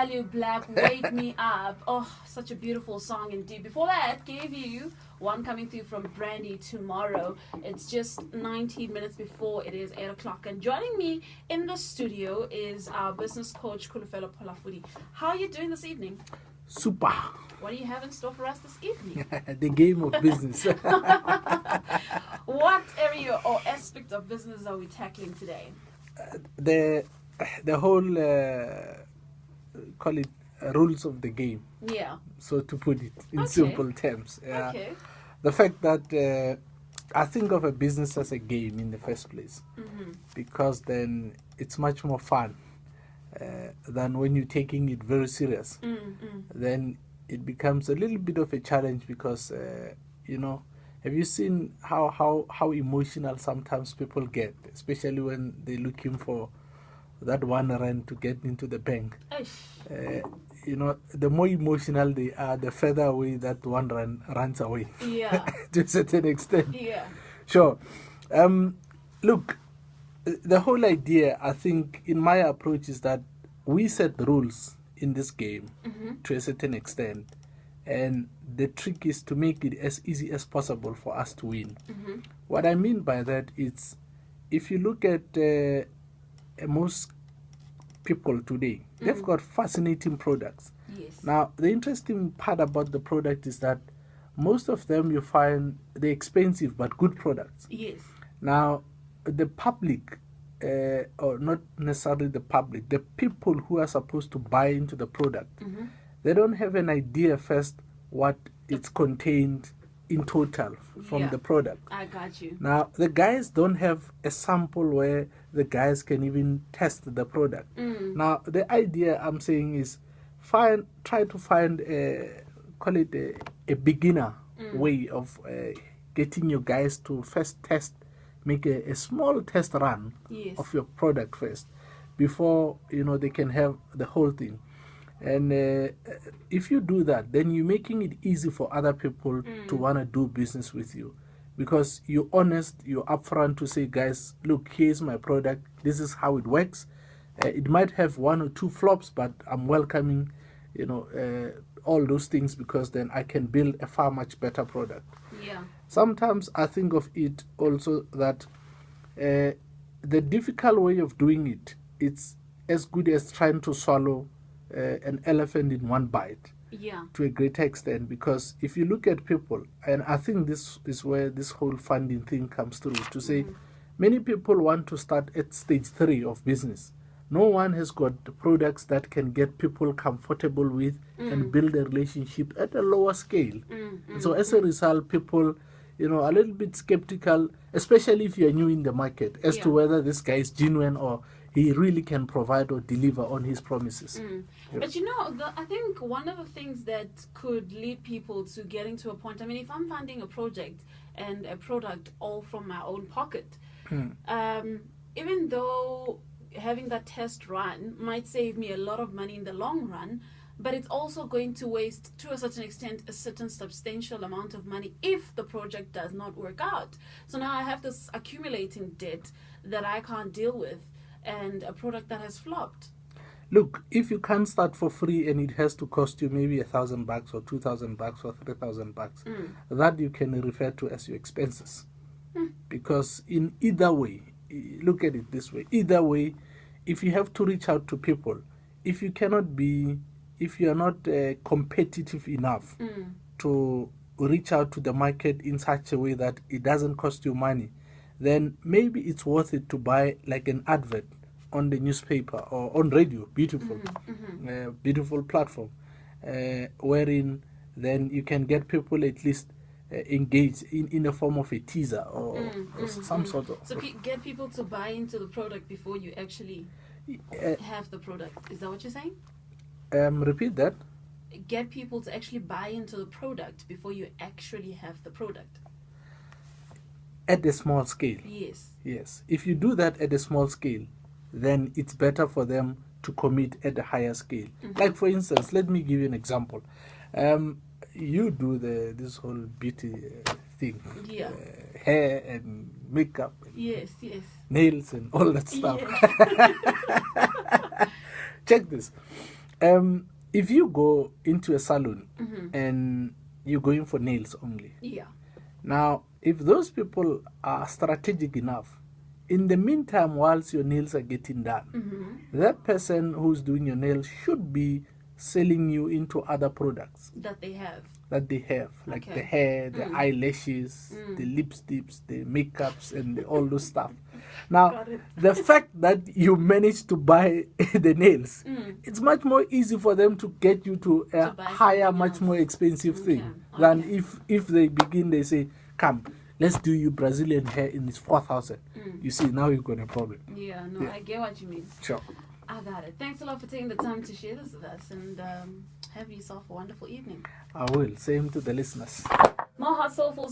Value Black, Wake Me Up. Oh, such a beautiful song indeed. Before that, gave you one coming through from Brandy, Tomorrow. It's just 19 minutes before it is 8 o'clock. And joining me in the studio is our business coach, Kulufelo Polafudi. How are you doing this evening? Super. What do you have in store for us this evening? The game of business. What area or aspect of business are we tackling today? The whole call it rules of the game. Yeah. So to put it in simple terms, Okay. the fact that I think of a business as a game in the first place, because then it's much more fun than when you're taking it very serious. Then it becomes a little bit of a challenge because have you seen how emotional sometimes people get, especially when they're looking for that £1 to get into the bank? The more emotional they are, the further away that £1 runs away. Yeah. To a certain extent. Yeah. Sure. Look, the whole idea, I think, in my approach is that we set the rules in this game to a certain extent. And the trick is to make it as easy as possible for us to win. What I mean by that is, if you look at most people today, they've got fascinating products. Yes. Now, the interesting part about the product is that most of them you find they're expensive but good products. Yes. Now, the public, or not necessarily the public, the people who are supposed to buy into the product, they don't have an idea first what it's contained in total from the product. I got you. Now, the guys don't have a sample where the guys can even test the product. Now, the idea I'm saying is try to find call it a beginner way of getting your guys to first make a small test run of your product first before they can have the whole thing. And if you do that, then you're making it easy for other people to want to do business with you, because you're honest, you're upfront to say, guys, look, here's my product, this is how it works. It might have 1 or 2 flops, but I'm welcoming all those things, because then I can build a far much better product. Yeah. Sometimes I think of it also that the difficult way of doing it's as good as trying to swallow an elephant in one bite. Yeah. To a greater extent, because if you look at people, and I think this is where this whole funding thing comes through, to say many people want to start at stage 3 of business. No one has got the products that can get people comfortable with and build a relationship at a lower scale. So as a result, people a little bit skeptical, especially if you're new in the market, as to whether this guy is genuine or he really can provide or deliver on his promises. But I think one of the things that could lead people to getting to a point, I mean, if I'm funding a project and a product all from my own pocket, even though having that test run might save me a lot of money in the long run, but it's also going to waste, to a certain extent, a certain substantial amount of money if the project does not work out. So now I have this accumulating debt that I can't deal with, and a product that has flopped. Look, if you can't start for free and it has to cost you maybe $1,000 or $2,000 or $3,000, that you can refer to as your expenses. Because in either way, look at it this way, either way, if you have to reach out to people, if you are not competitive enough to reach out to the market in such a way that it doesn't cost you money, then maybe it's worth it to buy like an advert on the newspaper or on radio, beautiful platform, wherein then you can get people at least engaged in a form of a teaser or some sort of... So get people to buy into the product before you actually have the product. Is that what you're saying? Repeat that. Get people to actually buy into the product before you actually have the product. At a small scale. Yes. If you do that at a small scale, then it's better for them to commit at a higher scale. Like, for instance, let me give you an example. You do this whole beauty thing. Yeah. Hair and makeup. And yes. Nails and all that stuff. Yes. Check this. If you go into a salon Mm-hmm. and you're going for nails only, Yeah. now if those people are strategic enough, in the meantime, whilst your nails are getting done, Mm-hmm. that person who's doing your nails should be selling you into other products That they have. like Okay. the hair, the Mm. eyelashes, Mm. the lipsticks, the makeups, and all those stuff. Now, Got it. the fact that you managed to buy the nails, Mm. it's much more easy for them to get you to a buy higher, something much else. more expensive Okay, thing than okay. if they begin, they say, come, let's do you Brazilian hair in this 4,000. You see, now you've got a problem. Yeah, no, Yeah. I get what you mean. Sure. I got it. Thanks a lot for taking the time to share this with us, and have yourself a wonderful evening. I will. Same to the listeners. More hot soulful